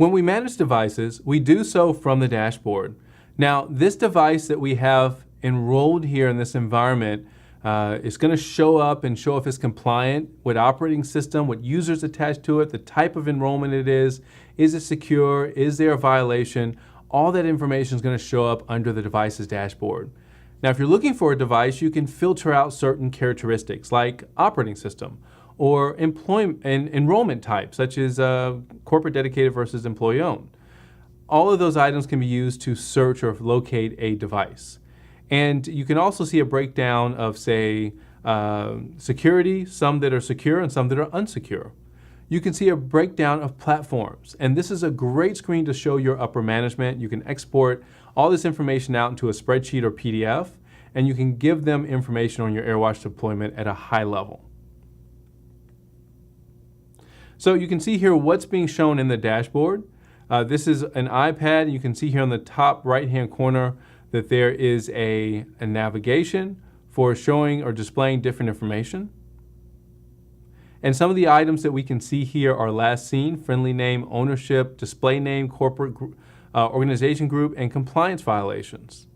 When we manage devices, we do so from the dashboard. Now, this device that we have enrolled here in this environment is going to show up and show if it's compliant with operating system, what users attached to it, the type of enrollment it is it secure, is there a violation? All that information is going to show up under the device's dashboard. Now, if you're looking for a device, you can filter out certain characteristics like operating system or employment and enrollment type, such as corporate dedicated versus employee owned. All of those items can be used to search or locate a device. And you can also see a breakdown of, say, security, some that are secure and some that are unsecure. You can see a breakdown of platforms. And this is a great screen to show your upper management. You can export all this information out into a spreadsheet or PDF, and you can give them information on your AirWatch deployment at a high level. So you can see here what's being shown in the dashboard. This is an iPad. You can see here on the top right-hand corner that there is a navigation for showing or displaying different information. And some of the items that we can see here are last seen, friendly name, ownership, display name, corporate organization group, and compliance violations.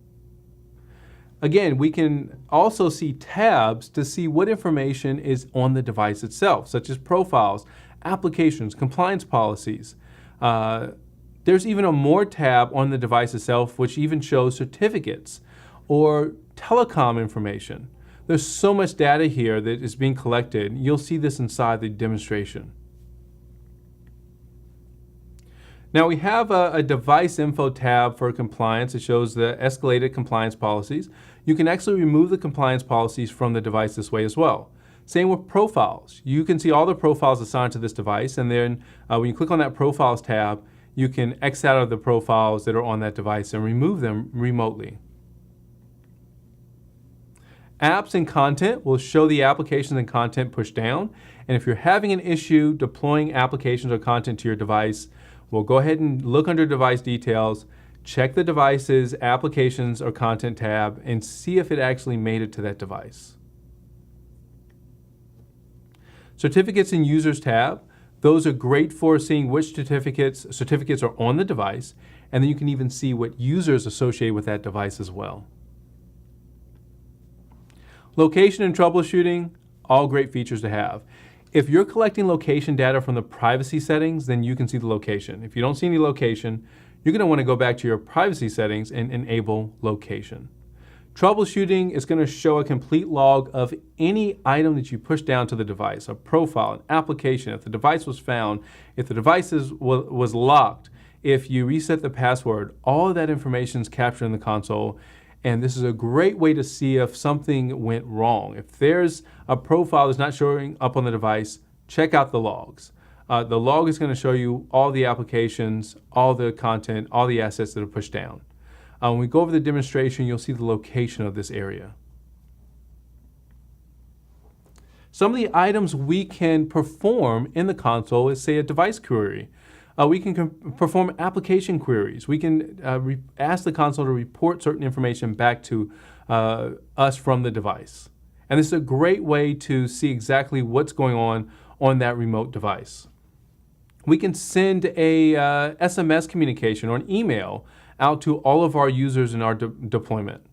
Again, we can also see tabs to see what information is on the device itself, such as profiles, applications, compliance policies. There's even a more tab on the device itself, which even shows certificates or telecom information. There's so much data here that is being collected. You'll see this inside the demonstration. Now we have a device info tab for compliance. It shows the escalated compliance policies. You can actually remove the compliance policies from the device this way as well. Same with profiles. You can see all the profiles assigned to this device, and then when you click on that profiles tab, you can X out of the profiles that are on that device and remove them remotely. Apps and content will show the applications and content pushed down. And if you're having an issue deploying applications or content to your device, we'll go ahead and look under device details, check the device's applications or content tab, and see if it actually made it to that device. Certificates and users tab. Those are great for seeing which certificates are on the device, and then you can even see what users associated with that device as well. Location and troubleshooting, all great features to have. If you're collecting location data from the privacy settings, then you can see the location. If you don't see any location, you're going to want to go back to your privacy settings and enable location. Troubleshooting is going to show a complete log of any item that you push down to the device, a profile, an application, if the device was found, if the device was locked, if you reset the password, all of that information is captured in the console. And this is a great way to see if something went wrong. If there's a profile that's not showing up on the device, check out the logs. The log is going to show you all the applications, all the content, all the assets that are pushed down. When we go over the demonstration, you'll see the location of this area. Some of the items we can perform in the console is, say, a device query. We can perform application queries. We can ask the console to report certain information back to us from the device. And this is a great way to see exactly what's going on that remote device. We can send a SMS communication or an email out to all of our users in our deployment.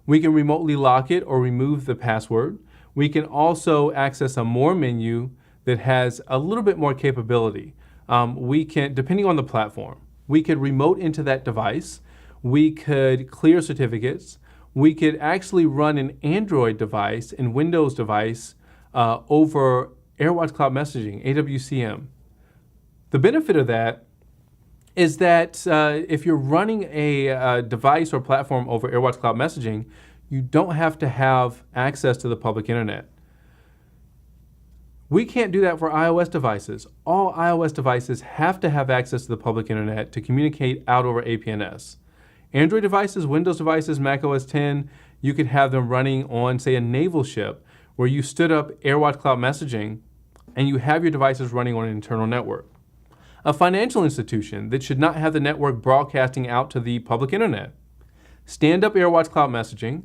We can remotely lock it or remove the password. We can also access a more menu that has a little bit more capability. We can, depending on the platform, we could remote into that device. We could clear certificates. We could actually run an Android device and Windows device over AirWatch Cloud Messaging, AWCM. The benefit of that is that if you're running a device or platform over AirWatch Cloud Messaging, you don't have to have access to the public internet. We can't do that for iOS devices. All iOS devices have to have access to the public internet to communicate out over APNS. Android devices, Windows devices, Mac OS X, you could have them running on, say, a naval ship where you stood up AirWatch Cloud Messaging and you have your devices running on an internal network. A financial institution that should not have the network broadcasting out to the public internet. Stand up AirWatch Cloud Messaging,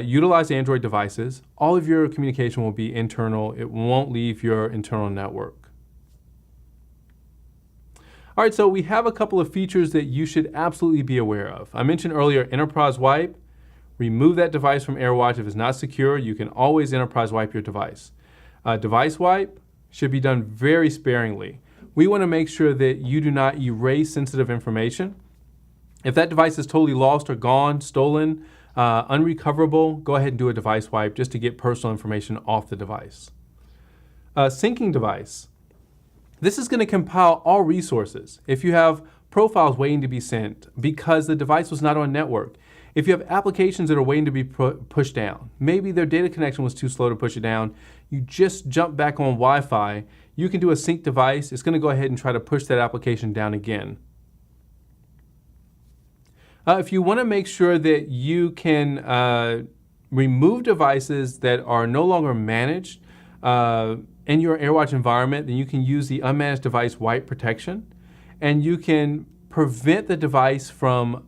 utilize Android devices. All of your communication will be internal. It won't leave your internal network. All right, so we have a couple of features that you should absolutely be aware of. I mentioned earlier enterprise wipe. Remove that device from AirWatch if it's not secure. You can always enterprise wipe your device. Device wipe should be done very sparingly. We want to make sure that you do not erase sensitive information. If that device is totally lost or gone, stolen, unrecoverable, go ahead and do a device wipe just to get personal information off the device. Syncing device. This is going to compile all resources. If you have profiles waiting to be sent because the device was not on network, if you have applications that are waiting to be pushed down, maybe their data connection was too slow to push it down, you just jump back on Wi-Fi, you can do a sync device. It's going to go ahead and try to push that application down again. If you want to make sure that you can remove devices that are no longer managed in your AirWatch environment, then you can use the unmanaged device wipe protection, and you can prevent the device from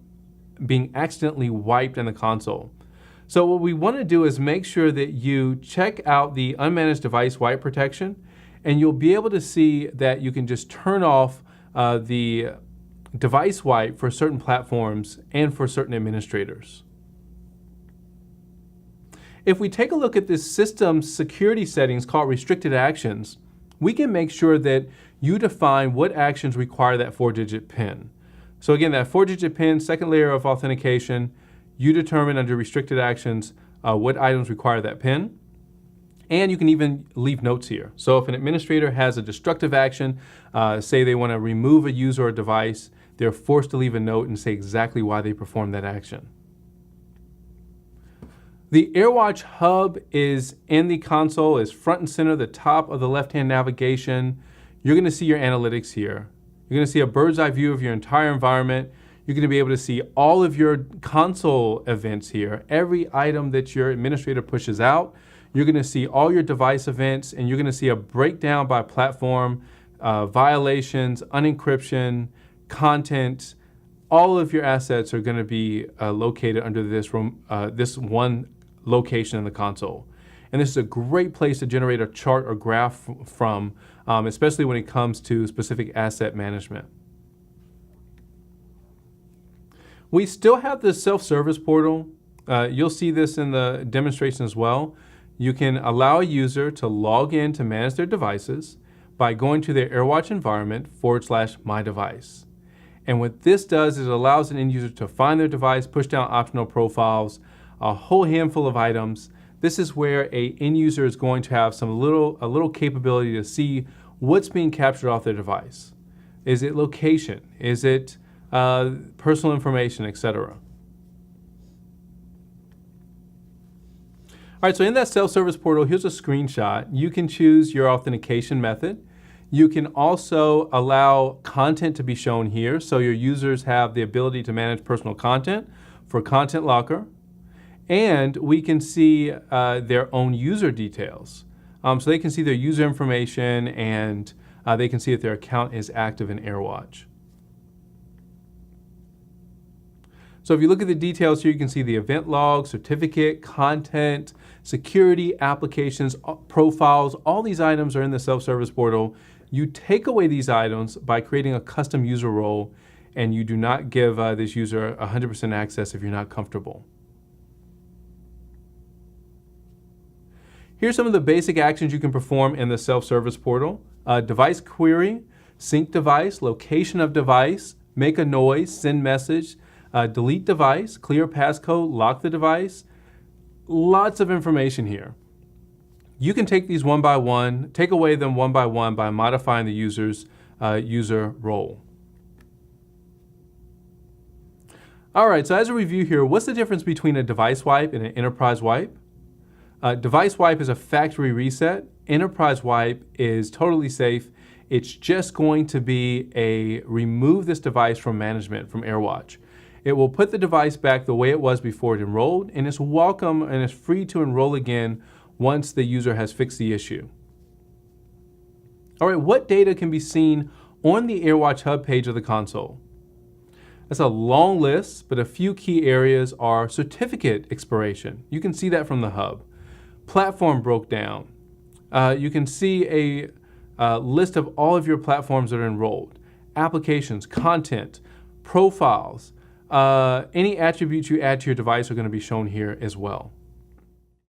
being accidentally wiped in the console. So what we want to do is make sure that you check out the unmanaged device wipe protection, and you'll be able to see that you can just turn off the device wipe for certain platforms and for certain administrators. If we take a look at this system security settings called restricted actions, we can make sure that you define what actions require that 4-digit PIN. So again, that 4-digit PIN, second layer of authentication, you determine under restricted actions what items require that PIN. And you can even leave notes here. So if an administrator has a destructive action, say they want to remove a user or device, they're forced to leave a note and say exactly why they performed that action. The AirWatch hub is in the console, is front and center, the top of the left-hand navigation. You're going to see your analytics here. You're going to see a bird's eye view of your entire environment. You're going to be able to see all of your console events here. Every item that your administrator pushes out, you're going to see all your device events, and you're going to see a breakdown by platform, violations, unencryption, content. All of your assets are going to be located under this one location in the console. And this is a great place to generate a chart or graph from, especially when it comes to specific asset management. We still have the self-service portal. You'll see this in the demonstration as well. You can allow a user to log in to manage their devices by going to their AirWatch environment /my device. And what this does is it allows an end user to find their device, push down optional profiles, a whole handful of items. This is where an end user is going to have a little capability to see what's being captured off their device. Is it location? Is it personal information, etc.? All right, so in that self-service portal, here's a screenshot. You can choose your authentication method. You can also allow content to be shown here, so your users have the ability to manage personal content for Content Locker. And we can see their own user details. So they can see their user information, and they can see if their account is active in AirWatch. So if you look at the details here, you can see the event log, certificate, content, security, applications, profiles. All these items are in the self-service portal. You take away these items by creating a custom user role, and you do not give this user 100% access if you're not comfortable. Here's some of the basic actions you can perform in the self-service portal. Device query, sync device, location of device, make a noise, send message, delete device, clear passcode, lock the device. Lots of information here. You can take these one by one, take away them one by modifying the user's user role. All right, so as a review here, what's the difference between a device wipe and an enterprise wipe? Device wipe is a factory reset. Enterprise wipe is totally safe. It's just going to be a remove this device from management from AirWatch. It will put the device back the way it was before it enrolled, and it's welcome and it's free to enroll again once the user has fixed the issue. All right, what data can be seen on the AirWatch Hub page of the console? That's a long list, but a few key areas are certificate expiration. You can see that from the hub. Platform broke down. You can see a list of all of your platforms that are enrolled. applications, content, profiles, any attributes you add to your device are going to be shown here as well.